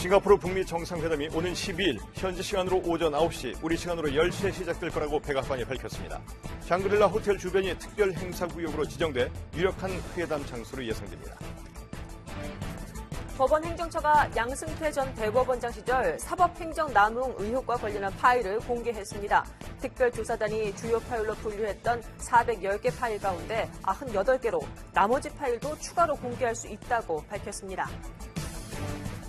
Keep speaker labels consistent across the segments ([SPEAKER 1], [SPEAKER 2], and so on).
[SPEAKER 1] 싱가포르 북미 정상회담이 오는 12일 현지 시간으로 오전 9시, 우리 시간으로 10시에 시작될 거라고 백악관이 밝혔습니다. 샹그릴라 호텔 주변이 특별 행사구역으로 지정돼 유력한 회담 장소로 예상됩니다.
[SPEAKER 2] 법원 행정처가 양승태 전 대법원장 시절 사법행정 남용 의혹과 관련한 파일을 공개했습니다. 특별조사단이 주요 파일로 분류했던 410개 파일 가운데 98개로 나머지 파일도 추가로 공개할 수 있다고 밝혔습니다.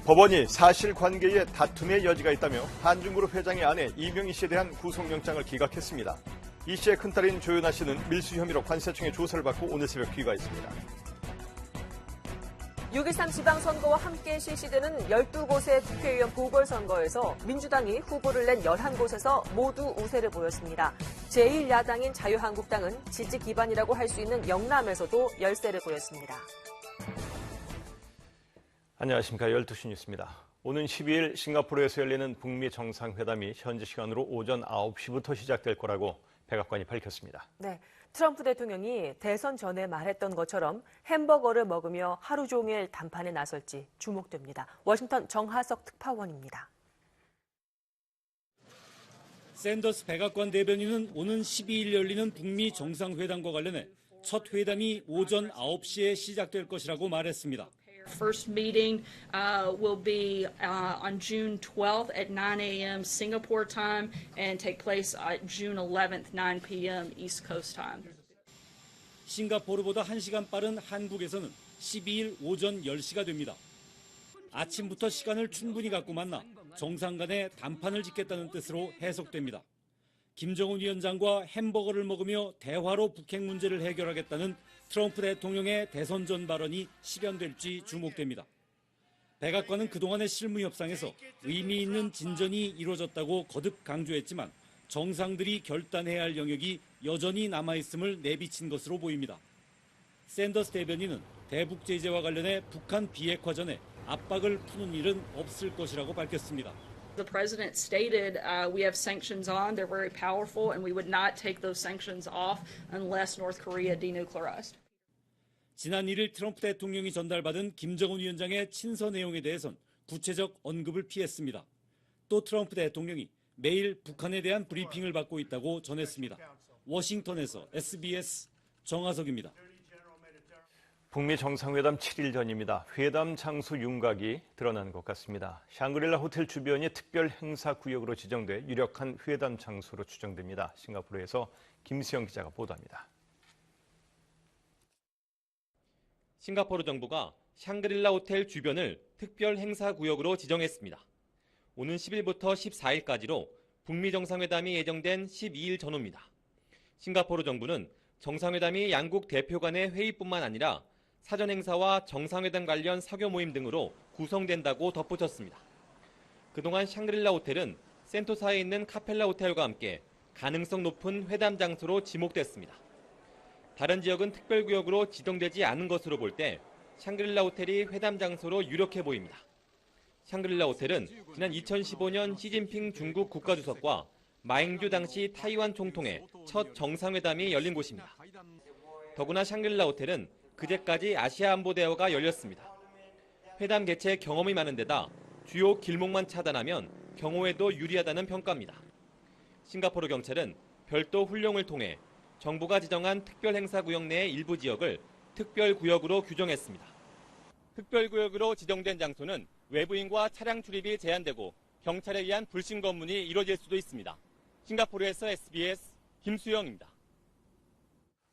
[SPEAKER 1] 법원이 사실관계에 다툼의 여지가 있다며 한중그룹 회장의 아내 이명희 씨에 대한 구속영장을 기각했습니다. 이 씨의 큰딸인 조윤아 씨는 밀수 혐의로 관세청의 조사를 받고 오늘 새벽 귀가했습니다.
[SPEAKER 2] 6.13 지방선거와 함께 실시되는 12곳의 국회의원 보궐선거에서 민주당이 후보를 낸 11곳에서 모두 우세를 보였습니다. 제1야당인 자유한국당은 지지 기반이라고 할 수 있는 영남에서도 열세를 보였습니다.
[SPEAKER 1] 안녕하십니까. 12시 뉴스입니다. 오는 12일 싱가포르에서 열리는 북미 정상회담이 현지 시간으로 오전 9시부터 시작될 거라고 백악관이 밝혔습니다.
[SPEAKER 2] 네, 트럼프 대통령이 대선 전에 말했던 것처럼 햄버거를 먹으며 하루 종일談判에 나설지 주목됩니다. 워싱턴 정하석 특파원입니다.
[SPEAKER 3] 샌더스 백악관 대변인은 오는 12일 열리는 북미 정상회담과 관련해 첫 회담이 오전 9시에 시작될 것이라고 말했습니다.
[SPEAKER 4] First meeting will be on June 12th at 9 a.m. Singapore time and take place June 11th, 9 p.m. East Coast time.
[SPEAKER 3] 싱가포르보다 1시간 빠른 한국에서는 12일 오전 10시가 됩니다. 아침부터 시간을 충분히 갖고 만나 정상 간에 담판을 짓겠다는 뜻으로 해석됩니다. 김정은 위원장과 햄버거를 먹으며 대화로 북핵 문제를 해결하겠다는 트럼프 대통령의 대선 전 발언이 실현될지 주목됩니다. 백악관은 그동안의 실무 협상에서 의미 있는 진전이 이루어졌다고 거듭 강조했지만 정상들이 결단해야 할 영역이 여전히 남아있음을 내비친 것으로 보입니다. 샌더스 대변인은 대북 제재와 관련해 북한 비핵화 전에 압박을 푸는 일은 없을 것이라고 밝혔습니다.
[SPEAKER 4] The president stated we have sanctions on, they're very powerful, and we would not take those sanctions off unless North Korea denuclearized.
[SPEAKER 3] 지난 1일 트럼프 대통령이 전달받은 김정은 위원장의 친서 내용에 대해선 구체적 언급을 피했습니다. 또 트럼프 대통령이 매일 북한에 대한 브리핑을 받고 있다고 전했습니다. 워싱턴에서 SBS 정하석입니다.
[SPEAKER 1] 북미 정상회담 7일 전입니다. 회담 장소 윤곽이 드러난 것 같습니다. 샹그릴라 호텔 주변이 특별 행사 구역으로 지정돼 유력한 회담 장소로 추정됩니다. 싱가포르에서 김수영 기자가 보도합니다.
[SPEAKER 5] 싱가포르 정부가 샹그릴라 호텔 주변을 특별 행사 구역으로 지정했습니다. 오는 10일부터 14일까지로 북미 정상회담이 예정된 12일 전후입니다. 싱가포르 정부는 정상회담이 양국 대표 간의 회의뿐만 아니라 사전 행사와 정상회담 관련 사교 모임 등으로 구성된다고 덧붙였습니다. 그동안 샹그릴라 호텔은 센토사에 있는 카펠라 호텔과 함께 가능성 높은 회담 장소로 지목됐습니다. 다른 지역은 특별구역으로 지정되지 않은 것으로 볼 때 샹그릴라 호텔이 회담 장소로 유력해 보입니다. 샹그릴라 호텔은 지난 2015년 시진핑 중국 국가주석과 마잉주 당시 타이완 총통의 첫 정상회담이 열린 곳입니다. 더구나 샹그릴라 호텔은 그제까지 아시아 안보 대화가 열렸습니다. 회담 개최 경험이 많은 데다 주요 길목만 차단하면 경호에도 유리하다는 평가입니다. 싱가포르 경찰은 별도 훈령을 통해 정부가 지정한 특별행사구역 내의 일부 지역을 특별구역으로 규정했습니다. 특별구역으로 지정된 장소는 외부인과 차량 출입이 제한되고 경찰에 의한 불신 검문이 이뤄질 수도 있습니다. 싱가포르에서 SBS 김수영입니다.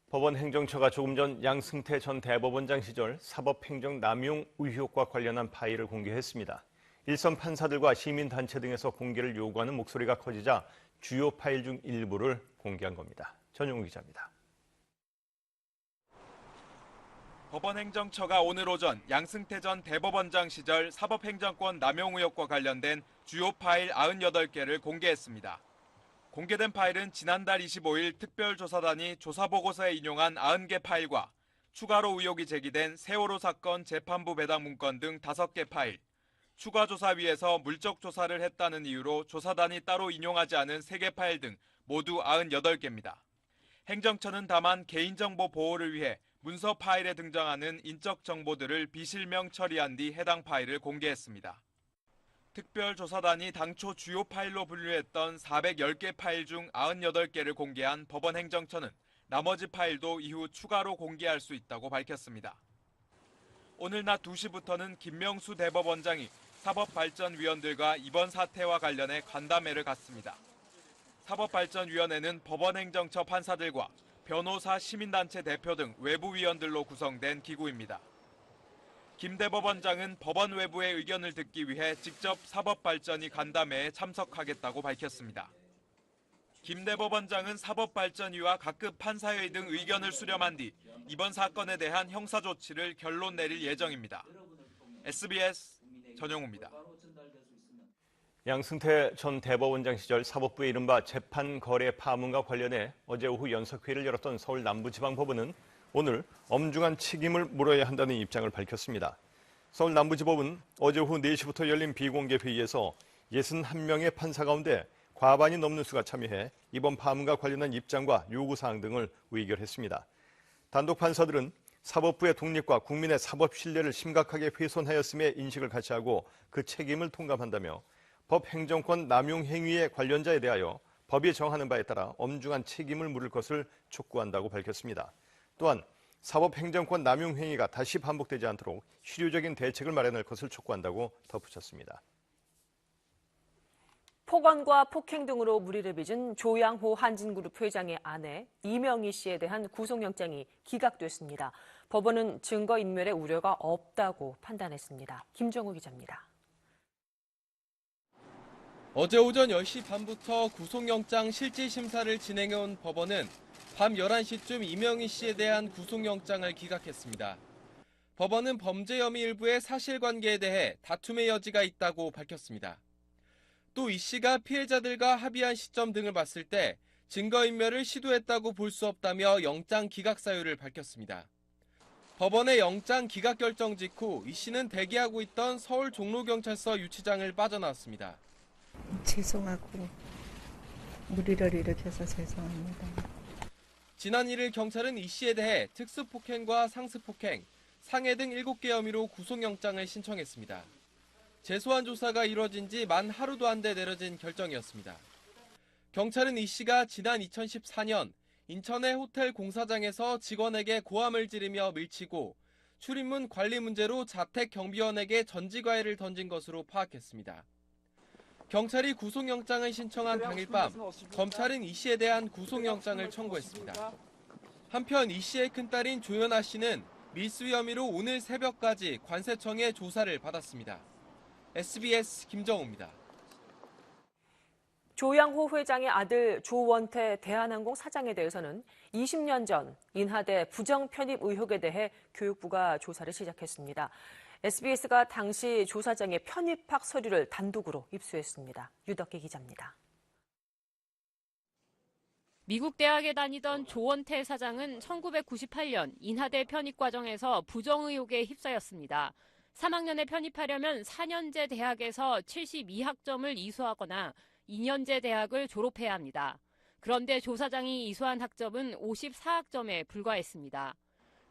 [SPEAKER 1] 법원 행정처가 조금 전 양승태 전 대법원장 시절 사법행정 남용 의혹과 관련한 파일을 공개했습니다. 일선 판사들과 시민단체 등에서 공개를 요구하는 목소리가 커지자 주요 파일 중 일부를 공개한 겁니다. 전용우 기자입니다.
[SPEAKER 6] 법원 행정처가 오늘 오전 양승태 전 대법원장 시절 사법행정권 남용 의혹과 관련된 주요 파일 98개를 공개했습니다. 공개된 파일은 지난달 25일 특별조사단이 조사보고서에 인용한 90개 파일과 추가로 의혹이 제기된 세월호 사건 재판부 배당 문건 등 5개 파일, 추가조사위에서 물적 조사를 했다는 이유로 조사단이 따로 인용하지 않은 3개 파일 등 모두 98개입니다. 행정처는 다만 개인정보 보호를 위해 문서 파일에 등장하는 인적 정보들을 비실명 처리한 뒤 해당 파일을 공개했습니다. 특별조사단이 당초 주요 파일로 분류했던 410개 파일 중 98개를 공개한 법원 행정처는 나머지 파일도 이후 추가로 공개할 수 있다고 밝혔습니다. 오늘 낮 2시부터는 김명수 대법원장이 사법발전위원들과 이번 사태와 관련해 간담회를 갖습니다. 사법발전위원회는 법원행정처 판사들과 변호사, 시민단체 대표 등 외부 위원들로 구성된 기구입니다. 김 대법원장은 법원 외부의 의견을 듣기 위해 직접 사법발전위 간담회에 참석하겠다고 밝혔습니다. 김 대법원장은 사법발전위와 각급 판사회의 등 의견을 수렴한 뒤 이번 사건에 대한 형사조치를 결론 내릴 예정입니다. SBS 전영우입니다.
[SPEAKER 1] 양승태 전 대법원장 시절 사법부의 이른바 재판 거래 파문과 관련해 어제 오후 연석회의를 열었던 서울 남부지방법원은 오늘 엄중한 책임을 물어야 한다는 입장을 밝혔습니다. 서울 남부지법은 어제 오후 4시부터 열린 비공개 회의에서 61명의 판사 가운데 과반이 넘는 수가 참여해 이번 파문과 관련한 입장과 요구사항 등을 의결했습니다. 단독 판사들은 사법부의 독립과 국민의 사법 신뢰를 심각하게 훼손하였음에 인식을 같이 하고 그 책임을 통감한다며 법 행정권 남용 행위의 관련자에 대하여 법이 정하는 바에 따라 엄중한 책임을 물을 것을 촉구한다고 밝혔습니다. 또한 사법 행정권 남용 행위가 다시 반복되지 않도록 실효적인 대책을 마련할 것을 촉구한다고 덧붙였습니다.
[SPEAKER 2] 폭언과 폭행 등으로 무리를 빚은 조양호 한진그룹 회장의 아내 이명희 씨에 대한 구속영장이 기각됐습니다. 법원은 증거인멸의 우려가 없다고 판단했습니다. 김정우 기자입니다.
[SPEAKER 5] 어제 오전 10시 반부터 구속영장 실질심사를 진행해온 법원은 밤 11시쯤 이명희 씨에 대한 구속영장을 기각했습니다. 법원은 범죄 혐의 일부의 사실관계에 대해 다툼의 여지가 있다고 밝혔습니다. 또 이 씨가 피해자들과 합의한 시점 등을 봤을 때 증거인멸을 시도했다고 볼 수 없다며 영장 기각 사유를 밝혔습니다. 법원의 영장 기각 결정 직후 이 씨는 대기하고 있던 서울 종로경찰서 유치장을 빠져나왔습니다.
[SPEAKER 7] 죄송하고 무리를 일으켜서 죄송합니다.
[SPEAKER 5] 지난 1일 경찰은 이 씨에 대해 특수폭행과 상습폭행, 상해 등 7개 혐의로 구속영장을 신청했습니다. 재소환 조사가 이뤄진 지 만 하루도 안 돼 내려진 결정이었습니다. 경찰은 이 씨가 지난 2014년 인천의 호텔 공사장에서 직원에게 고함을 지르며 밀치고 출입문 관리 문제로 자택 경비원에게 전지과일을 던진 것으로 파악했습니다. 경찰이 구속영장을 신청한 당일 밤 검찰은 이 씨에 대한 구속영장을 청구했습니다. 한편 이 씨의 큰딸인 조연아 씨는 밀수 혐의로 오늘 새벽까지 관세청에 조사를 받았습니다. SBS 김정우입니다.
[SPEAKER 2] 조양호 회장의 아들 조원태 대한항공 사장에 대해서는 20년 전 인하대 부정편입 의혹에 대해 교육부가 조사를 시작했습니다. SBS가 당시 조사장의 편입학 서류를 단독으로 입수했습니다. 유덕기 기자입니다.
[SPEAKER 8] 미국 대학에 다니던 조원태 사장은 1998년 인하대 편입 과정에서 부정 의혹에 휩싸였습니다. 3학년에 편입하려면 4년제 대학에서 72학점을 이수하거나 2년제 대학을 졸업해야 합니다. 그런데 조 사장이 이수한 학점은 54학점에 불과했습니다.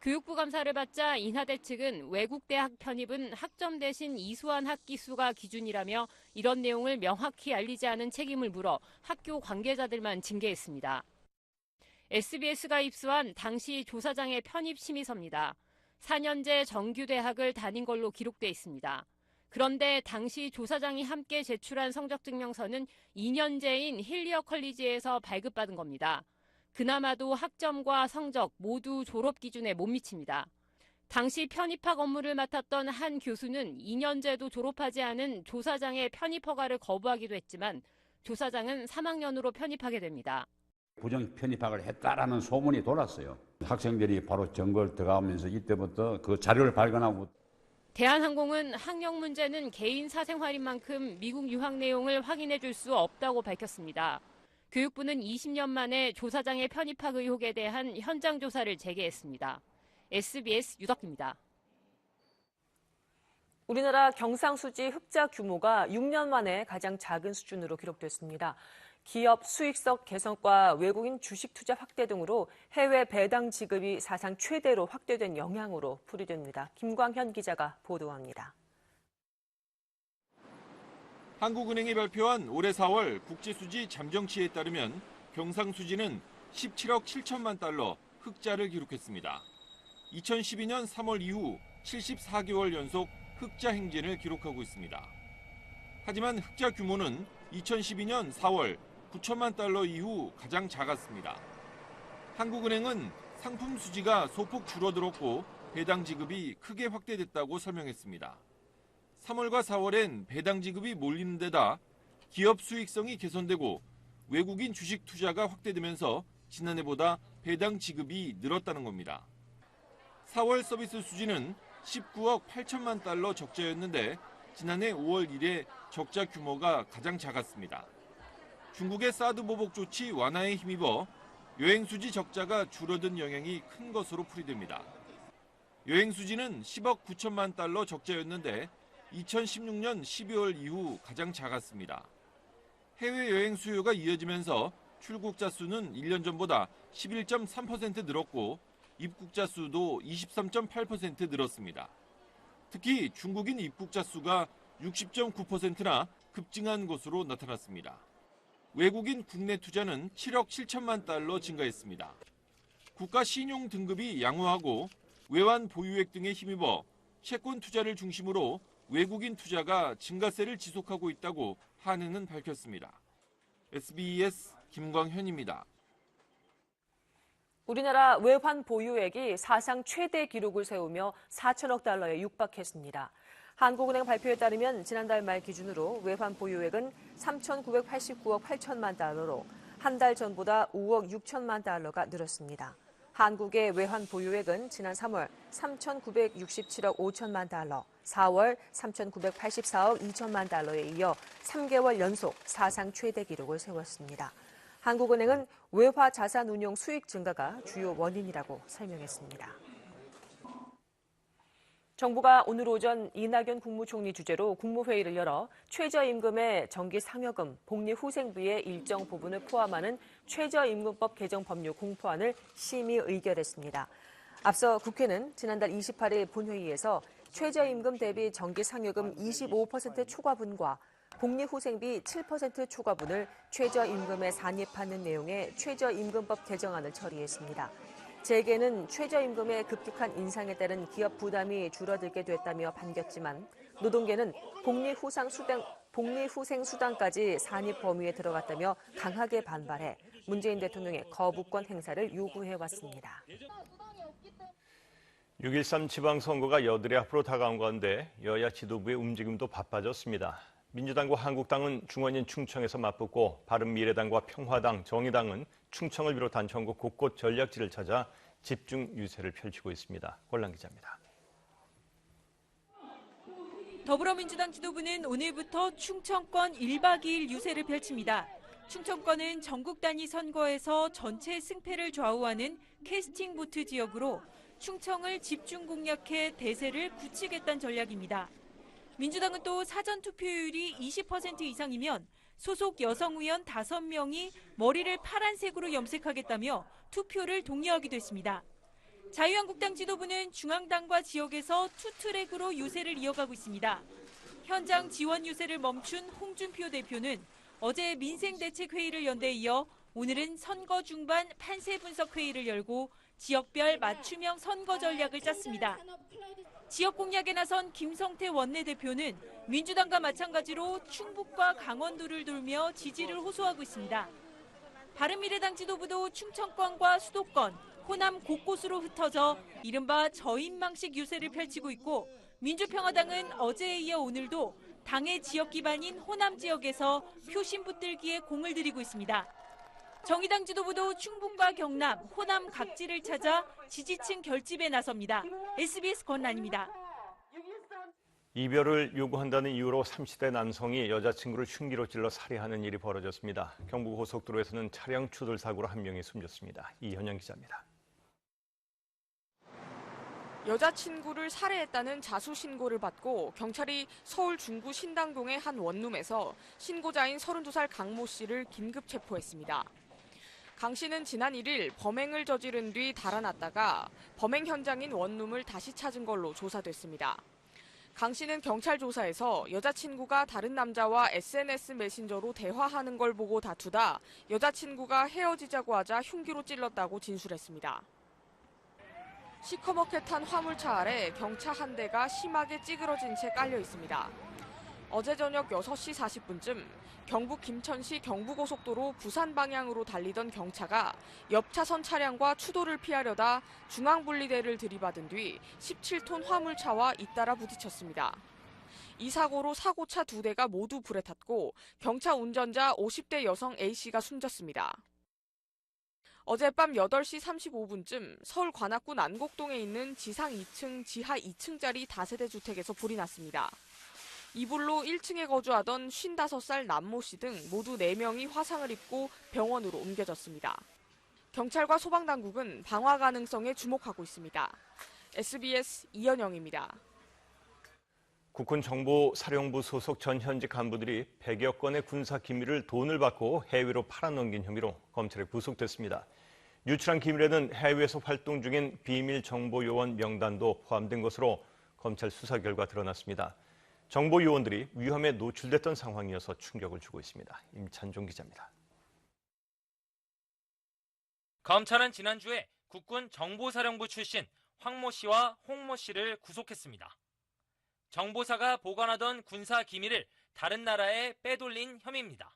[SPEAKER 8] 교육부 감사를 받자 인하대 측은 외국 대학 편입은 학점 대신 이수한 학기 수가 기준이라며 이런 내용을 명확히 알리지 않은 책임을 물어 학교 관계자들만 징계했습니다. SBS가 입수한 당시 조 사장의 편입 심의서입니다. 4년제 정규대학을 다닌 걸로 기록돼 있습니다. 그런데 당시 조 사장이 함께 제출한 성적증명서는 2년제인 힐리어 컬리지에서 발급받은 겁니다. 그나마도 학점과 성적 모두 졸업 기준에 못 미칩니다. 당시 편입학 업무를 맡았던 한 교수는 2년제도 졸업하지 않은 조 사장의 편입 허가를 거부하기도 했지만 조 사장은 3학년으로 편입하게 됩니다.
[SPEAKER 9] 부정 편입학을 했다라는 소문이 돌았어요. 학생들이 바로 전걸 들어가면서 이때부터 그 자료를 발견하고.
[SPEAKER 8] 대한항공은 학력 문제는 개인 사생활인 만큼 미국 유학 내용을 확인해 줄 수 없다고 밝혔습니다. 교육부는 20년 만에 조 사장의 편입학 의혹에 대한 현장 조사를 재개했습니다. SBS 유덕기입니다.
[SPEAKER 2] 우리나라 경상수지 흑자 규모가 6년 만에 가장 작은 수준으로 기록됐습니다. 기업 수익성 개선과 외국인 주식 투자 확대 등으로 해외 배당 지급이 사상 최대로 확대된 영향으로 풀이됩니다. 김광현 기자가 보도합니다.
[SPEAKER 6] 한국은행이 발표한 올해 4월 국제수지 잠정치에 따르면 경상수지는 17억 7천만 달러 흑자를 기록했습니다. 2012년 3월 이후 74개월 연속 흑자 행진을 기록하고 있습니다. 하지만 흑자 규모는 2012년 4월 9천만 달러 이후 가장 작았습니다. 한국은행은 상품 수지가 소폭 줄어들었고 배당 지급이 크게 확대됐다고 설명했습니다. 3월과 4월엔 배당 지급이 몰리는 데다 기업 수익성이 개선되고 외국인 주식 투자가 확대되면서 지난해보다 배당 지급이 늘었다는 겁니다. 4월 서비스 수지는 19억 8천만 달러 적자였는데 지난해 5월 이래 적자 규모가 가장 작았습니다. 중국의 사드 보복 조치 완화에 힘입어 여행 수지 적자가 줄어든 영향이 큰 것으로 풀이됩니다. 여행 수지는 10억 9천만 달러 적자였는데 2016년 12월 이후 가장 작았습니다. 해외여행 수요가 이어지면서 출국자 수는 1년 전보다 11.3% 늘었고 입국자 수도 23.8% 늘었습니다. 특히 중국인 입국자 수가 60.9%나 급증한 것으로 나타났습니다. 외국인 국내 투자는 7억 7천만 달러 증가했습니다. 국가 신용 등급이 양호하고 외환 보유액 등에 힘입어 채권 투자를 중심으로 외국인 투자가 증가세를 지속하고 있다고 한은은 밝혔습니다. SBS 김광현입니다.
[SPEAKER 2] 우리나라 외환 보유액이 사상 최대 기록을 세우며 4천억 달러에 육박했습니다. 한국은행 발표에 따르면 지난달 말 기준으로 외환 보유액은 3,989억 8천만 달러로 한 달 전보다 5억 6천만 달러가 늘었습니다. 한국의 외환 보유액은 지난 3월 3,967억 5천만 달러, 4월 3,984억 2천만 달러에 이어 3개월 연속 사상 최대 기록을 세웠습니다. 한국은행은 외화 자산 운용 수익 증가가 주요 원인이라고 설명했습니다. 정부가 오늘 오전 이낙연 국무총리 주재로 국무회의를 열어 최저임금의 정기 상여금, 복리후생비의 일정 부분을 포함하는 최저임금법 개정 법률 공포안을 심의 의결했습니다. 앞서 국회는 지난달 28일 본회의에서 최저임금 대비 정기 상여금 25% 초과분과 복리후생비 7% 초과분을 최저임금에 산입하는 내용의 최저임금법 개정안을 처리했습니다. 재계는 최저임금의 급격한 인상에 따른 기업 부담이 줄어들게 됐다며 반겼지만 노동계는 복리후생 수당까지 산입 범위에 들어갔다며 강하게 반발해 문재인 대통령의 거부권 행사를 요구해왔습니다.
[SPEAKER 1] 6.13 지방선거가 여들의 앞으로 다가온 가운데 여야 지도부의 움직임도 바빠졌습니다. 민주당과 한국당은 중원인 충청에서 맞붙고 바른미래당과 평화당, 정의당은 충청을 비롯한 전국 곳곳 전략지를 찾아 집중 유세를 펼치고 있습니다. 권란 기자입니다.
[SPEAKER 10] 더불어민주당 지도부는 오늘부터 충청권 1박 2일 유세를 펼칩니다. 충청권은 전국 단위 선거에서 전체 승패를 좌우하는 캐스팅 보트 지역으로 충청을 집중 공략해 대세를 굳히겠다는 전략입니다. 민주당은 또 사전 투표율이 20% 이상이면 소속 여성 의원 5명이 머리를 파란색으로 염색하겠다며 투표를 독려하기도 했습니다. 자유한국당 지도부는 중앙당과 지역에서 투트랙으로 유세를 이어가고 있습니다. 현장 지원 유세를 멈춘 홍준표 대표는 어제 민생대책회의를 연 데 이어 오늘은 선거 중반 판세 분석 회의를 열고 지역별 맞춤형 선거 전략을 짰습니다. 지역 공략에 나선 김성태 원내대표는 민주당과 마찬가지로 충북과 강원도를 돌며 지지를 호소하고 있습니다. 바른미래당 지도부도 충청권과 수도권, 호남 곳곳으로 흩어져 이른바 저인망식 유세를 펼치고 있고 민주평화당은 어제에 이어 오늘도 당의 지역 기반인 호남 지역에서 표심 붙들기에 공을 들이고 있습니다. 정의당 지도부도 충북과 경남, 호남 각지를 찾아 지지층 결집에 나섭니다. SBS 권란입니다.
[SPEAKER 1] 이별을 요구한다는 이유로 30대 남성이 여자친구를 흉기로 찔러 살해하는 일이 벌어졌습니다. 경부고속도로에서는 차량 추돌 사고로 한 명이 숨졌습니다. 이현영 기자입니다.
[SPEAKER 11] 여자친구를 살해했다는 자수 신고를 받고 경찰이 서울 중구 신당동의 한 원룸에서 신고자인 32살 강모 씨를 긴급 체포했습니다. 강 씨는 지난 1일 범행을 저지른 뒤 달아났다가 범행 현장인 원룸을 다시 찾은 걸로 조사됐습니다. 강 씨는 경찰 조사에서 여자친구가 다른 남자와 SNS 메신저로 대화하는 걸 보고 다투다 여자친구가 헤어지자고 하자 흉기로 찔렀다고 진술했습니다. 시커멓게 탄 화물차 아래 경차 한 대가 심하게 찌그러진 채 깔려 있습니다. 어제 저녁 6시 40분쯤 경북 김천시 경부고속도로 부산 방향으로 달리던 경차가 옆 차선 차량과 추돌을 피하려다 중앙분리대를 들이받은 뒤 17톤 화물차와 잇따라 부딪혔습니다. 이 사고로 사고차 2대가 모두 불에 탔고 경차 운전자 50대 여성 A씨가 숨졌습니다. 어젯밤 8시 35분쯤 서울 관악구 난곡동에 있는 지상 2층, 지하 2층짜리 다세대 주택에서 불이 났습니다. 이 불로 1층에 거주하던 55살 남모 씨 등 모두 4명이 화상을 입고 병원으로 옮겨졌습니다. 경찰과 소방당국은 방화 가능성에 주목하고 있습니다. SBS 이현영입니다.
[SPEAKER 1] 국군정보사령부 소속 전 현직 간부들이 100여 건의 군사 기밀을 돈을 받고 해외로 팔아넘긴 혐의로 검찰에 구속됐습니다. 유출한 기밀에는 해외에서 활동 중인 비밀 정보 요원 명단도 포함된 것으로 검찰 수사 결과 드러났습니다. 정보 요원들이 위험에 노출됐던 상황이어서 충격을 주고 있습니다. 임찬종 기자입니다.
[SPEAKER 12] 검찰은 지난주에 국군 정보사령부 출신 황모 씨와 홍모 씨를 구속했습니다. 정보사가 보관하던 군사 기밀을 다른 나라에 빼돌린 혐의입니다.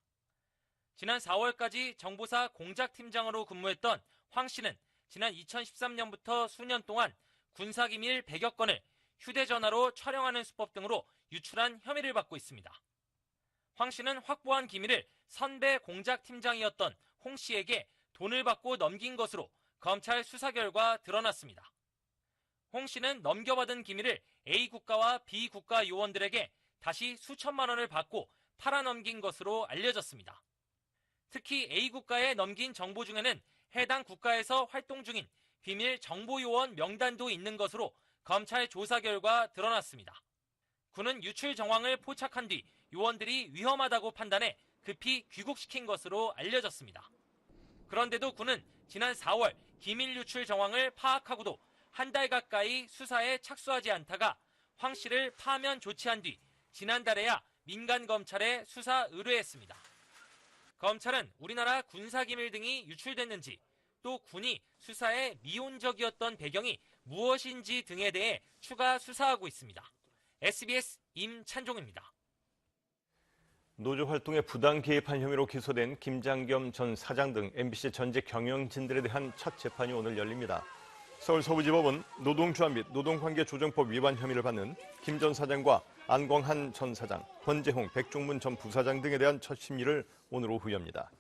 [SPEAKER 12] 지난 4월까지 정보사 공작팀장으로 근무했던 황 씨는 지난 2013년부터 수년 동안 군사 기밀 100여 건을 휴대전화로 촬영하는 수법 등으로 유출한 혐의를 받고 있습니다. 황 씨는 확보한 기밀을 선배 공작팀장이었던 홍 씨에게 돈을 받고 넘긴 것으로 검찰 수사 결과 드러났습니다. 홍 씨는 넘겨받은 기밀을 A 국가와 B 국가 요원들에게 다시 수천만 원을 받고 팔아넘긴 것으로 알려졌습니다. 특히 A 국가에 넘긴 정보 중에는 해당 국가에서 활동 중인 비밀 정보 요원 명단도 있는 것으로 검찰 조사 결과 드러났습니다. 군은 유출 정황을 포착한 뒤 요원들이 위험하다고 판단해 급히 귀국시킨 것으로 알려졌습니다. 그런데도 군은 지난 4월 기밀 유출 정황을 파악하고도 한 달 가까이 수사에 착수하지 않다가 황 씨를 파면 조치한 뒤 지난달에야 민간 검찰에 수사 의뢰했습니다. 검찰은 우리나라 군사기밀 등이 유출됐는지 또 군이 수사에 미온적이었던 배경이 무엇인지 등에 대해 추가 수사하고 있습니다. SBS 임찬종입니다.
[SPEAKER 1] 노조 활동에 부당 개입한 혐의로 기소된 김장겸 전 사장 등 MBC 전직 경영진들에 대한 첫 재판이 오늘 열립니다. 서울 서부지법은 노동조합 및 노동관계조정법 위반 혐의를 받는 김 전 사장과 안광한 전 사장, 권재홍, 백종문 전 부사장 등에 대한 첫 심리를 오늘 오후 엽니다.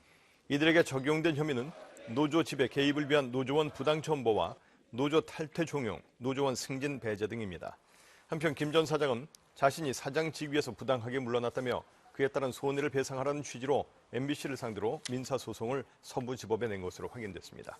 [SPEAKER 1] 이들에게 적용된 혐의는 노조 지배 개입을 위한 노조원 부당 첨부와 노조 탈퇴 종용, 노조원 승진 배제 등입니다. 한편 김 전 사장은 자신이 사장 직위에서 부당하게 물러났다며 그에 따른 손해를 배상하라는 취지로 MBC를 상대로 민사소송을 서부지법에 낸 것으로 확인됐습니다.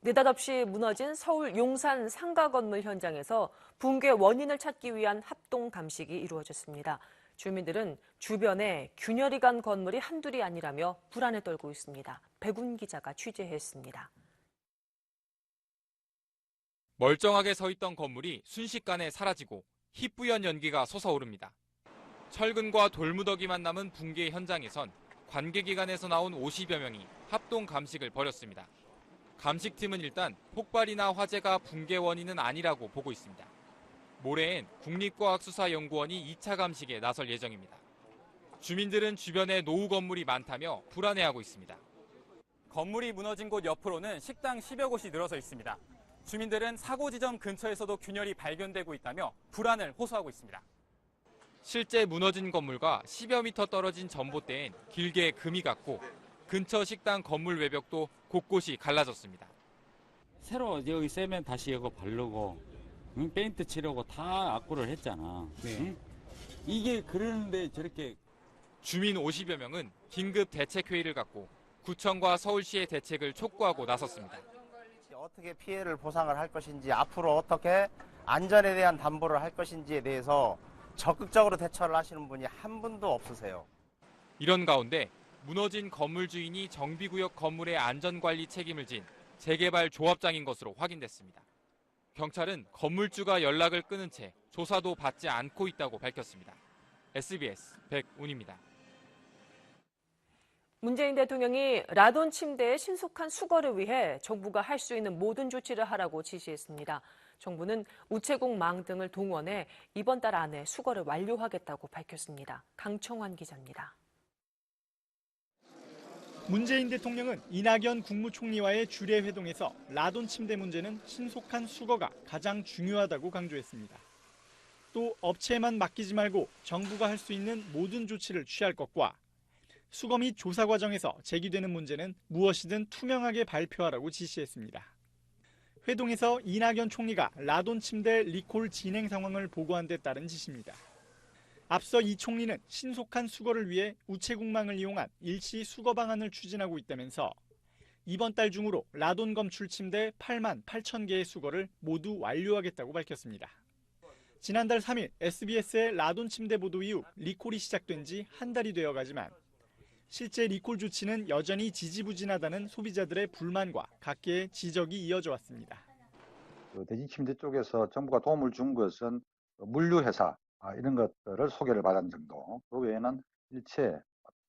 [SPEAKER 2] 느닷없이 무너진 서울 용산 상가 건물 현장에서 붕괴 원인을 찾기 위한 합동 감식이 이루어졌습니다. 주민들은 주변에 균열이 간 건물이 한둘이 아니라며 불안에 떨고 있습니다. 백운 기자가 취재했습니다.
[SPEAKER 13] 멀쩡하게 서 있던 건물이 순식간에 사라지고 희뿌연 연기가 솟아오릅니다. 철근과 돌무더기만 남은 붕괴 현장에선 관계기관에서 나온 50여 명이 합동 감식을 벌였습니다. 감식팀은 일단 폭발이나 화재가 붕괴 원인은 아니라고 보고 있습니다. 모레엔 국립과학수사연구원이 2차 감식에 나설 예정입니다. 주민들은 주변에 노후 건물이 많다며 불안해하고 있습니다.
[SPEAKER 14] 건물이 무너진 곳 옆으로는 식당 10여 곳이 늘어서 있습니다. 주민들은 사고 지점 근처에서도 균열이 발견되고 있다며 불안을 호소하고 있습니다.
[SPEAKER 13] 실제 무너진 건물과 10여 미터 떨어진 전봇대엔 길게 금이 갔고 근처 식당 건물 외벽도 곳곳이 갈라졌습니다.
[SPEAKER 15] 새로 여기 세면 다시 이거 바르고 페인트 칠하고 다 악구를 했잖아.
[SPEAKER 13] 네.
[SPEAKER 15] 응? 이게 그러는데 저렇게.
[SPEAKER 13] 주민 50여 명은 긴급 대책회의를 갖고 구청과 서울시의 대책을 촉구하고 나섰습니다.
[SPEAKER 16] 어떻게 피해를 보상을 할 것인지, 앞으로 어떻게 안전에 대한 담보를 할 것인지에 대해서 적극적으로 대처를 하시는 분이 한 분도 없으세요.
[SPEAKER 13] 이런 가운데 무너진 건물 주인이 정비구역 건물의 안전관리 책임을 진 재개발 조합장인 것으로 확인됐습니다. 경찰은 건물주가 연락을 끊은 채 조사도 받지 않고 있다고 밝혔습니다. SBS 백운입니다.
[SPEAKER 2] 문재인 대통령이 라돈 침대의 신속한 수거를 위해 정부가 할 수 있는 모든 조치를 하라고 지시했습니다. 정부는 우체국망 등을 동원해 이번 달 안에 수거를 완료하겠다고 밝혔습니다. 강청환 기자입니다.
[SPEAKER 17] 문재인 대통령은 이낙연 국무총리와의 주례 회동에서 라돈 침대 문제는 신속한 수거가 가장 중요하다고 강조했습니다. 또 업체에만 맡기지 말고 정부가 할 수 있는 모든 조치를 취할 것과 수거 및 조사 과정에서 제기되는 문제는 무엇이든 투명하게 발표하라고 지시했습니다. 회동에서 이낙연 총리가 라돈 침대 리콜 진행 상황을 보고한 데 따른 지시입니다. 앞서 이 총리는 신속한 수거를 위해 우체국망을 이용한 일시 수거 방안을 추진하고 있다면서 이번 달 중으로 라돈 검출 침대 8만 8천 개의 수거를 모두 완료하겠다고 밝혔습니다. 지난달 3일 SBS의 라돈 침대 보도 이후 리콜이 시작된 지 한 달이 되어가지만 실제 리콜 조치는 여전히 지지부진하다는 소비자들의 불만과 각계의 지적이 이어져 왔습니다.
[SPEAKER 18] 대진 침대 쪽에서 정부가 도움을 준 것은 물류회사 이런 것들을 소개를 받은 정도. 그 외에는 일체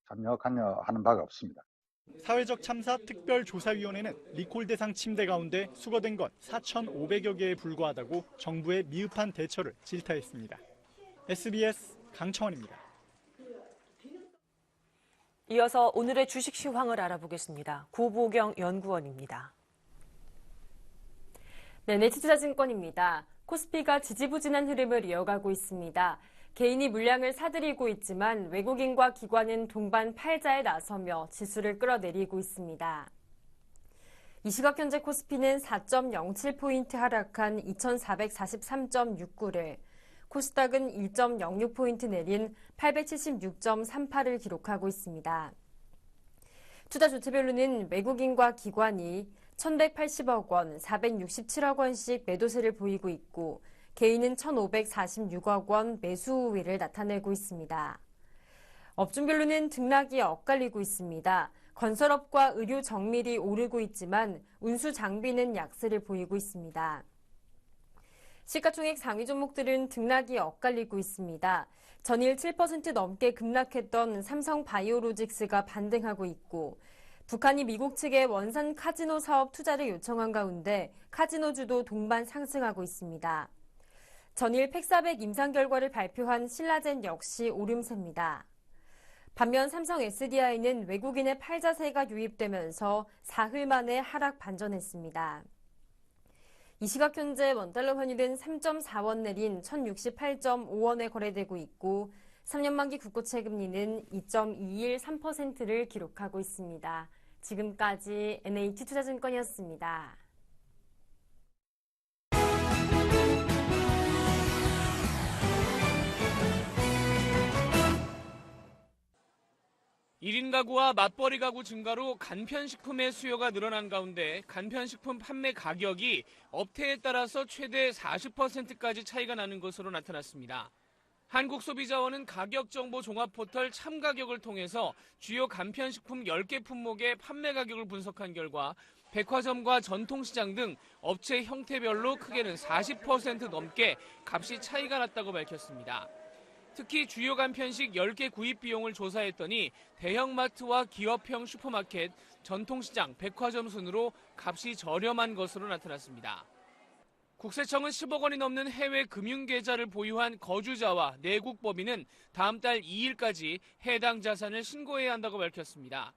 [SPEAKER 18] 참여하는 바가 없습니다.
[SPEAKER 17] 사회적 참사 특별조사위원회는 리콜 대상 침대 가운데 수거된 건 4,500여 개에 불과하다고 정부의 미흡한 대처를 질타했습니다. SBS 강청원입니다.
[SPEAKER 2] 이어서 오늘의 주식 시황을 알아보겠습니다. 구보경 연구원입니다. NH투자증권입니다. 코스피가 지지부진한 흐름을 이어가고 있습니다. 개인이 물량을 사들이고 있지만 외국인과 기관은 동반 팔자에 나서며 지수를 끌어내리고 있습니다. 이 시각 현재 코스피는 4.07포인트 하락한 2443.69를, 코스닥은 1.06포인트 내린 876.38을 기록하고 있습니다. 투자 주체별로는 외국인과 기관이 1,180억 원, 467억 원씩 매도세를 보이고 있고 개인은 1,546억 원 매수 우위를 나타내고 있습니다. 업종별로는 등락이 엇갈리고 있습니다. 건설업과 의료 정밀이 오르고 있지만 운수 장비는 약세를 보이고 있습니다. 시가총액 상위 종목들은 등락이 엇갈리고 있습니다. 전일 7% 넘게 급락했던 삼성바이오로직스가 반등하고 있고 북한이 미국 측에 원산 카지노 사업 투자를 요청한 가운데 카지노주도 동반 상승하고 있습니다. 전일 팩사백 임상 결과를 발표한 신라젠 역시 오름세입니다. 반면 삼성 SDI는 외국인의 팔자세가 유입되면서 사흘 만에 하락 반전했습니다. 이 시각 현재 원달러 환율은 3.4원 내린 1068.5원에 거래되고 있고 3년 만기 국고채 금리는 2.213%를 기록하고 있습니다. 지금까지 NH투자증권이었습니다.
[SPEAKER 19] 일 1인 가구와 맞벌이 가구 증가로 간편식품의 수요가 늘어난 가운데 간편식품 판매 가격이 업태에 따라서 최대 40%까지 차이가 나는 것으로 나타났습니다. 한국소비자원은 가격정보 종합포털 참가격을 통해서 주요 간편식품 10개 품목의 판매 가격을 분석한 결과 백화점과 전통시장 등 업체 형태별로 크게는 40% 넘게 값이 차이가 났다고 밝혔습니다. 특히 주요 간편식 10개 구입 비용을 조사했더니 대형마트와 기업형 슈퍼마켓, 전통시장, 백화점 순으로 값이 저렴한 것으로 나타났습니다. 국세청은 10억 원이 넘는 해외 금융계좌를 보유한 거주자와 내국법인은 다음 달 2일까지 해당 자산을 신고해야 한다고 밝혔습니다.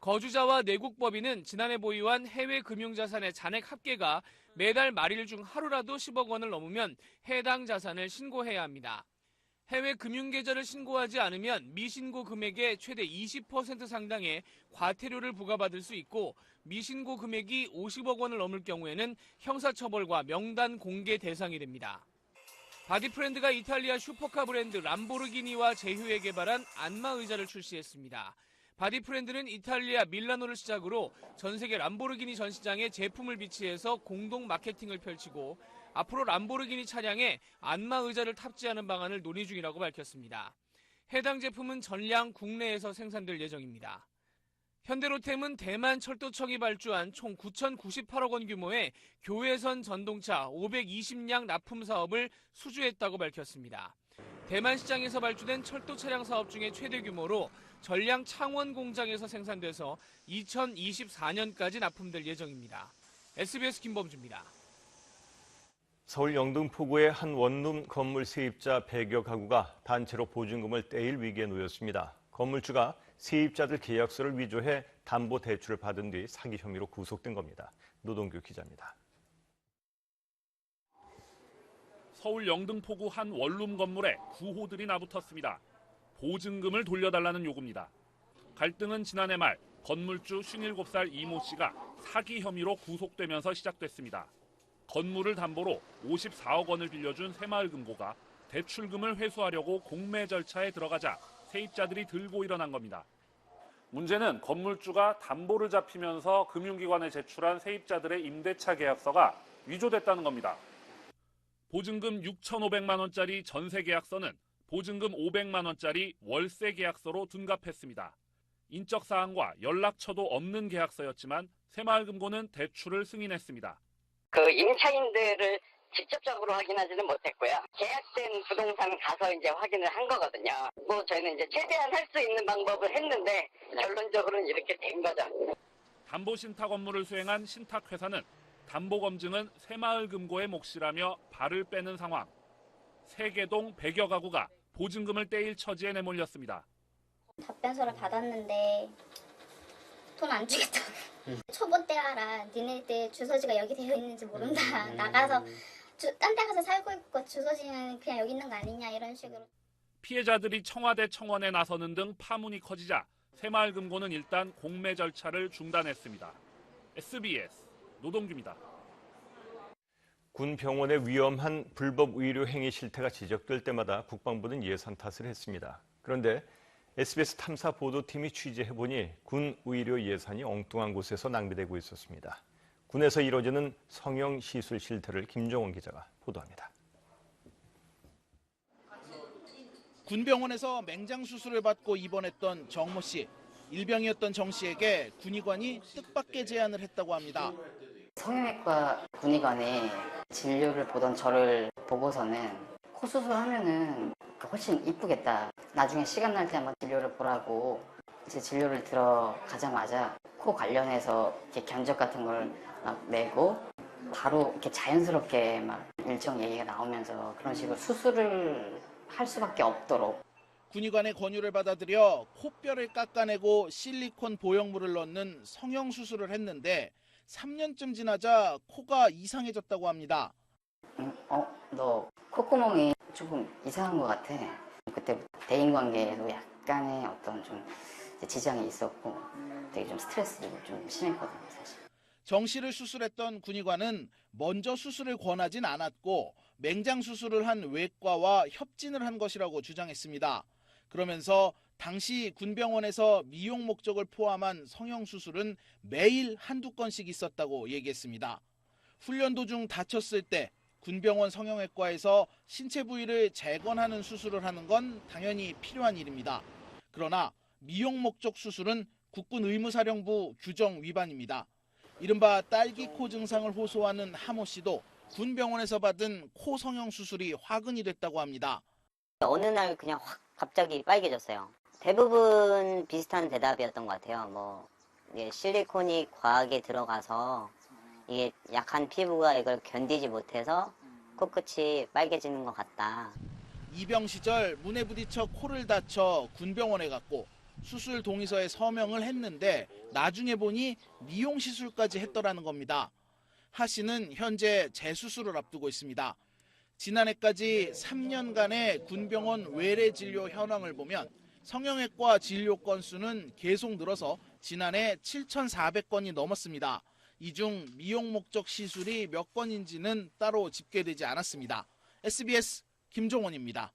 [SPEAKER 19] 거주자와 내국법인은 지난해 보유한 해외 금융자산의 잔액 합계가 매달 말일 중 하루라도 10억 원을 넘으면 해당 자산을 신고해야 합니다. 해외 금융계좌를 신고하지 않으면 미신고 금액의 최대 20% 상당의 과태료를 부과받을 수 있고 미신고 금액이 50억 원을 넘을 경우에는 형사처벌과 명단 공개 대상이 됩니다. 바디프렌드가 이탈리아 슈퍼카 브랜드 람보르기니와 제휴해 개발한 안마 의자를 출시했습니다. 바디프렌드는 이탈리아 밀라노를 시작으로 전 세계 람보르기니 전시장에 제품을 비치해서 공동 마케팅을 펼치고 앞으로 람보르기니 차량에 안마 의자를 탑재하는 방안을 논의 중이라고 밝혔습니다. 해당 제품은 전량 국내에서 생산될 예정입니다. 현대로템은 대만 철도청이 발주한 총 9,098억 원 규모의 교외선 전동차 520량 납품 사업을 수주했다고 밝혔습니다. 대만 시장에서 발주된 철도 차량 사업 중에 최대 규모로 전량 창원 공장에서 생산돼서 2024년까지 납품될 예정입니다. SBS 김범주입니다.
[SPEAKER 1] 서울 영등포구의 한 원룸 건물 세입자 100여 가구가 단체로 보증금을 떼일 위기에 놓였습니다. 건물주가 세입자들 계약서를 위조해 담보대출을 받은 뒤 사기 혐의로 구속된 겁니다. 노동규 기자입니다.
[SPEAKER 20] 서울 영등포구 한 원룸 건물에 구호들이 나붙었습니다. 보증금을 돌려달라는 요구입니다. 갈등은 지난해 말 건물주 57살 이모 씨가 사기 혐의로 구속되면서 시작됐습니다. 건물을 담보로 54억 원을 빌려준 새마을금고가 대출금을 회수하려고 공매 절차에 들어가자 세입자들이 들고 일어난 겁니다. 문제는 건물주가 담보를 잡히면서 금융기관에 제출한 세입자들의 임대차 계약서가 위조됐다는 겁니다. 보증금 6,500만 원짜리 전세 계약서는 보증금 500만 원짜리 월세 계약서로 둔갑했습니다. 인적 사항과 연락처도 없는 계약서였지만 새마을금고는 대출을 승인했습니다.
[SPEAKER 21] 그 임차인들을 직접적으로 확인하지는 못했고요. 계약된 부동산 가서 이제 확인을 한 거거든요. 뭐 저희는 이제 최대한 할 수 있는 방법을 했는데 결론적으로는 이렇게 된 거죠.
[SPEAKER 20] 담보신탁 업무를 수행한 신탁회사는 담보검증은 새마을금고의 몫이라며 발을 빼는 상황. 세계동 100여 가구가 보증금을 떼일 처지에 내몰렸습니다.
[SPEAKER 22] 답변서를 받았는데 돈 안 주겠다. 초보 때 하라. 니네들 주소지가 여기 되어 있는지 모른다. 나가서 딴 데 가서 살고 있고 주소지는 그냥 여기 있는 거 아니냐 이런 식으로.
[SPEAKER 20] 피해자들이 청와대 청원에 나서는 등 파문이 커지자 새마을금고는 일단 공매 절차를 중단했습니다. SBS 노동규입니다.
[SPEAKER 1] 군 병원의 위험한 불법 의료 행위 실태가 지적될 때마다 국방부는 예산 탓을 했습니다. 그런데 SBS 탐사 보도팀이 취재해보니 군 의료 예산이 엉뚱한 곳에서 낭비되고 있었습니다. 군에서 이뤄지는 성형시술 실태를 김정원 기자가 보도합니다.
[SPEAKER 23] 군병원에서 맹장 수술을 받고 입원했던 정모 씨. 일병이었던 정 씨에게 군의관이 뜻밖의 제안을 했다고 합니다.
[SPEAKER 24] 성형외과 군의관이 진료를 보던 저를 보고서는 코 수술하면은 훨씬 이쁘겠다. 나중에 시간 날 때 한번 진료를 보라고 이제 진료를 들어가자마자 코 관련해서 이렇게 견적 같은 걸 막 내고 바로 이렇게 자연스럽게 막 일정 얘기가 나오면서 그런 식으로 수술을 할 수밖에 없도록.
[SPEAKER 23] 군의관의 권유를 받아들여 코뼈를 깎아내고 실리콘 보형물을 넣는 성형수술을 했는데 3년쯤 지나자 코가 이상해졌다고 합니다.
[SPEAKER 24] 너 콧구멍이 조금 이상한 것 같아. 그때 대인관계에도 약간의 어떤 좀 지장이 있었고 되게 좀 스트레스가 좀 심했거든요, 사실.
[SPEAKER 23] 정 씨를 수술했던 군의관은 먼저 수술을 권하진 않았고 맹장 수술을 한 외과와 협진을 한 것이라고 주장했습니다. 그러면서 당시 군병원에서 미용 목적을 포함한 성형수술은 매일 한두 건씩 있었다고 얘기했습니다. 훈련 도중 다쳤을 때 군병원 성형외과에서 신체 부위를 재건하는 수술을 하는 건 당연히 필요한 일입니다. 그러나 미용 목적 수술은 국군 의무사령부 규정 위반입니다. 이른바 딸기코 증상을 호소하는 하모 씨도 군병원에서 받은 코 성형수술이 화근이 됐다고 합니다.
[SPEAKER 25] 어느 날 그냥 확 갑자기 빨개졌어요. 대부분 비슷한 대답이었던 것 같아요. 이게 실리콘이 과하게 들어가서 이게 약한 피부가 이걸 견디지 못해서 코끝이 빨개지는 것 같다.
[SPEAKER 23] 입영 시절 문에 부딪혀 코를 다쳐 군병원에 갔고 수술 동의서에 서명을 했는데 나중에 보니 미용 시술까지 했더라는 겁니다. 하 씨는 현재 재수술을 앞두고 있습니다. 지난해까지 3년간의 군병원 외래 진료 현황을 보면 성형외과 진료 건수는 계속 늘어서 지난해 7,400건이 넘었습니다. 이 중 미용 목적 시술이 몇 건인지는 따로 집계되지 않았습니다. SBS 김종원입니다.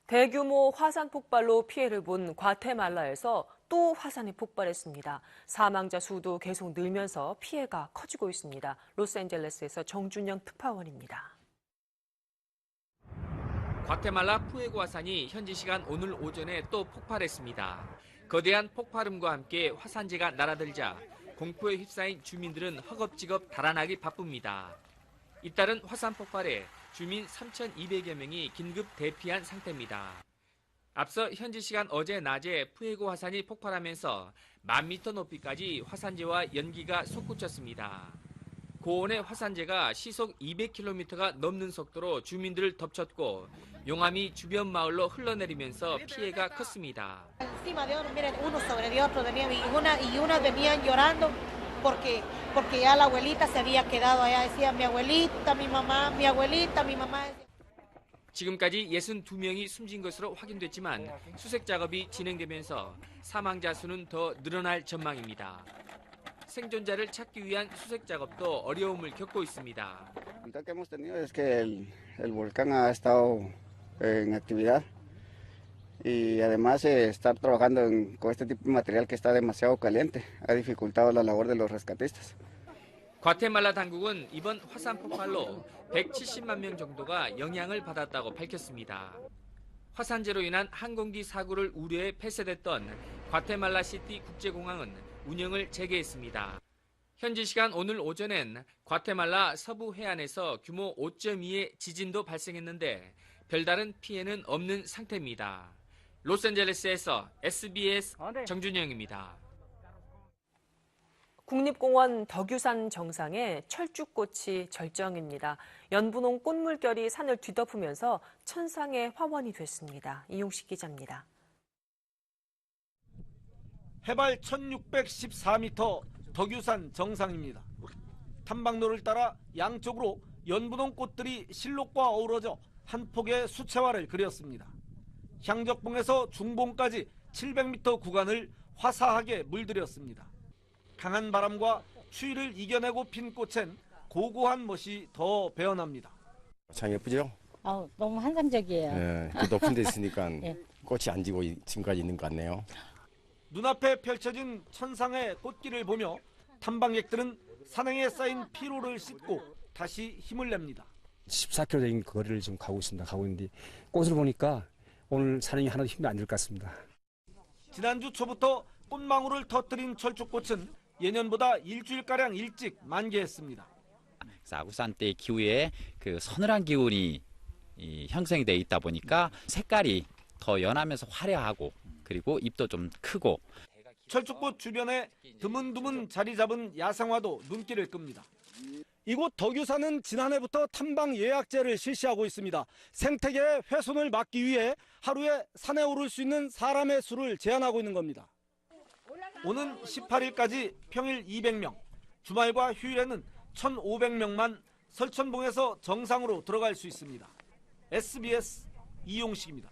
[SPEAKER 2] 대규모 화산 폭발로 피해를 본 과테말라에서 또 화산이 폭발했습니다. 사망자 수도 계속 늘면서 피해가 커지고 있습니다. 로스앤젤레스에서 정준영 특파원입니다.
[SPEAKER 19] 과테말라 푸에고 화산이 현지 시간 오늘 오전에 또 폭발했습니다.
[SPEAKER 3] 거대한 폭발음과 함께 화산재가 날아들자 공포에 휩싸인 주민들은 허겁지겁 달아나기 바쁩니다. 잇따른 화산 폭발에 주민 3,200여 명이 긴급 대피한 상태입니다. 앞서 현지 시간 어제 낮에 푸에고 화산이 폭발하면서 10,000m 높이까지 화산재와 연기가 솟구쳤습니다. 고온의 화산재가 시속 200km가 넘는 속도로 주민들을 덮쳤고 용암이 주변 마을로 흘러내리면서 피해가 컸습니다.
[SPEAKER 4] Encima de otro, miren, uno sobre de otro tenían y unas venían llorando porque ya la abuelita se había quedado allá, decían mi abuelita, mi mamá, mi abuelita, mi mamá.
[SPEAKER 3] 지금까지 62명이 숨진 것으로 확인됐지만 수색 작업이 진행되면서 사망자 수는 더 늘어날 전망입니다. 생존자를 찾기 위한 수색 작업도 어려움을 겪고 있습니다.
[SPEAKER 5] La que hemos tenido es que el volcán ha estado en actividad y además estar trabajando con este tipo de material que está demasiado caliente ha dificultado la labor de los rescatistas.
[SPEAKER 3] 과테말라 당국은 이번 화산 폭발로 170만 명 정도가 영향을 받았다고 밝혔습니다. 화산재로 인한 항공기 사고를 우려해 폐쇄됐던 과테말라 시티 국제공항은 운영을 재개했습니다. 현지 시간 오늘 오전엔 과테말라 서부 해안에서 규모 5.2의 지진도 발생했는데 별다른 피해는 없는 상태입니다. 로스앤젤레스에서 SBS 정준영입니다.
[SPEAKER 2] 국립공원 덕유산 정상에 철쭉꽃이 절정입니다. 연분홍 꽃물결이 산을 뒤덮으면서 천상의 화원이 됐습니다. 이용식 기자입니다.
[SPEAKER 7] 해발 1614m 덕유산 정상입니다. 탐방로를 따라 양쪽으로 연분홍 꽃들이 실록과 어우러져 한 폭의 수채화를 그렸습니다. 향적봉에서 중봉까지 700m 구간을 화사하게 물들였습니다. 강한 바람과 추위를 이겨내고 핀 꽃엔 고고한 멋이 더 배어납니다.
[SPEAKER 9] 참 예쁘죠?
[SPEAKER 26] 너무 환상적이에요.
[SPEAKER 9] 네, 높은 데 있으니까 꽃이 안 지고 지금까지 있는 것 같네요.
[SPEAKER 7] 눈앞에 펼쳐진 천상의 꽃길을 보며 탐방객들은 산행에 쌓인 피로를 씻고 다시 힘을 냅니다.
[SPEAKER 27] 14km 되는 거리를 지금 가고 있는데 꽃을 보니까 오늘 산행이 하나도 힘이 안 들 것 같습니다.
[SPEAKER 7] 지난주 초부터 꽃망울을 터뜨린 철쭉꽃은 예년보다 일주일가량 일찍 만개했습니다.
[SPEAKER 28] 아구산 때 기후에 그 서늘한 기온이 형성이 돼 있다 보니까 색깔이 더 연하면서 화려하고 그리고 잎도 좀 크고
[SPEAKER 7] 철쭉꽃 주변에 드문드문 자리 잡은 야생화도 눈길을 끕니다. 이곳 덕유산은 지난해부터 탐방 예약제를 실시하고 있습니다. 생태계의 훼손을 막기 위해 하루에 산에 오를 수 있는 사람의 수를 제한하고 있는 겁니다. 오는 18일까지 평일 200명, 주말과 휴일에는 1,500명만 설천봉에서 정상으로 들어갈 수 있습니다. SBS 이용식입니다.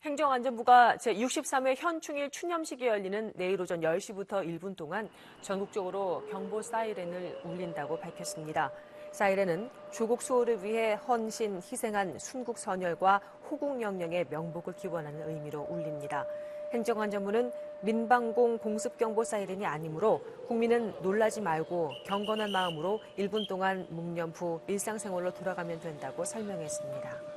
[SPEAKER 2] 행정안전부가 제63회 현충일 추념식이 열리는 내일 오전 10시부터 1분 동안 전국적으로 경보 사이렌을 울린다고 밝혔습니다. 사이렌은 조국 수호를 위해 헌신, 희생한 순국 선열과 호국 영령의 명복을 기원하는 의미로 울립니다. 행정안전부는 민방공 공습경보 사이렌이 아니므로 국민은 놀라지 말고 경건한 마음으로 1분 동안 묵념 후 일상생활로 돌아가면 된다고 설명했습니다.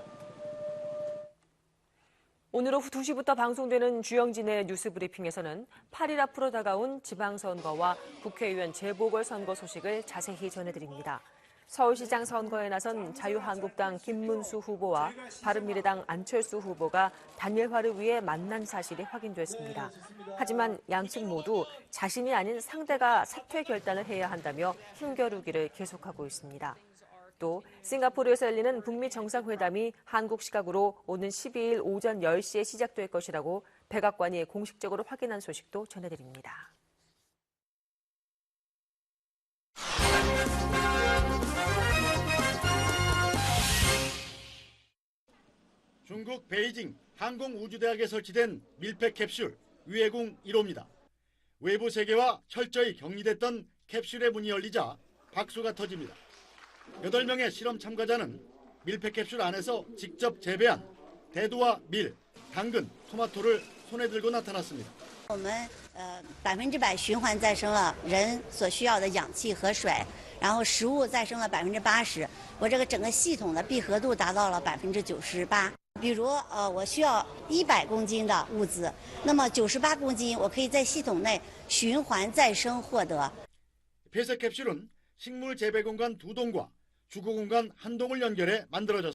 [SPEAKER 2] 오늘 오후 2시부터 방송되는 주영진의 뉴스브리핑에서는 8일 앞으로 다가온 지방선거와 국회의원 재보궐선거 소식을 자세히 전해드립니다. 서울시장 선거에 나선 자유한국당 김문수 후보와 바른미래당 안철수 후보가 단일화를 위해 만난 사실이 확인됐습니다. 하지만 양측 모두 자신이 아닌 상대가 사퇴 결단을 해야 한다며 힘겨루기를 계속하고 있습니다. 또 싱가포르에서 열리는 북미 정상회담이 한국 시각으로 오는 12일 오전 10시에 시작될 것이라고 백악관이 공식적으로 확인한 소식도 전해드립니다.
[SPEAKER 29] 중국 베이징 항공우주대학에 설치된 밀폐 캡슐 위해공 1호입니다. 외부 세계와 철저히 격리됐던 캡슐의 문이 열리자 박수가 터집니다. 8명의 실험 참가자는 밀폐 캡슐 안에서 직접 재배한 대두와 밀, 당근, 토마토를 손에 들고 나타났습니다.
[SPEAKER 30] 我们100%循环再生了人所需要的氧气和水，然后食物再生了80%，我这个整个系统的闭合度达到了98%。比如我需要100公斤的物资，那么98公斤我可以在系统内循环再生获得。
[SPEAKER 29] 폐쇄 캡슐은 식물 재배 공간 2동과 주거 공간 1동을 연결해 만들어졌습니다.